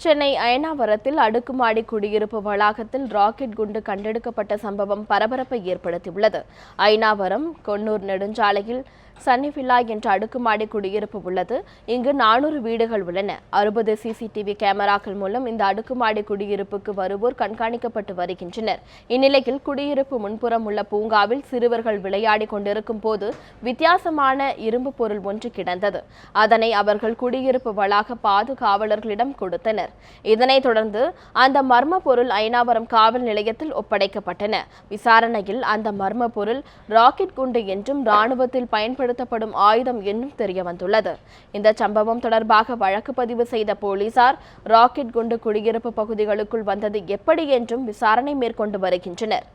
சென்னை அயனாவரத்தில் அடுக்குமாடி குடியிருப்பு வளாகத்தில் ராக்கெட் குண்டு கண்டெடுக்கப்பட்ட சம்பவம் பரபரப்பை ஏற்படுத்தியுள்ளது. அயனாவரம் கொன்னூர் நெடுஞ்சாலையில் சன்னிவில்லா என்ற அடுக்குமாடி குடியிருப்பு உள்ளது. இங்கு 400 வீடுகள் உள்ளன. 60 சிசிடிவி கேமராக்கள் மூலம் இந்த அடுக்குமாடி குடியிருப்புக்கு வருவோர் கண்காணிக்கப்பட்டு வருகின்றனர். இந்நிலையில் குடியிருப்பு முன்புறம் உள்ள பூங்காவில் சிறுவர்கள் விளையாடி கொண்டிருக்கும் போது வித்தியாசமான இரும்பு பொருள் ஒன்று கிடந்தது. அதனை அவர்கள் குடியிருப்பு வளாக பாதுகாவலர்களிடம் கொடுத்தனர். இதனைத் தொடர்ந்து அந்த மர்ம பொருள் அயனாவரம் காவல் நிலையத்தில் ஒப்படைக்கப்பட்டன. விசாரணையில் அந்த மர்ம பொருள் ராக்கெட் குண்டு என்றும் ராணுவத்தில் பயன்படுத்தப்படும் ஆயுதம் என்றும் தெரியவந்துள்ளது. இந்த சம்பவம் தொடர்பாக வழக்கு பதிவு செய்த போலீசார் ராக்கெட் குண்டு குடியிருப்பு பகுதிகளுக்குள் வந்தது எப்படி என்றும் விசாரணை மேற்கொண்டு வருகின்றனர்.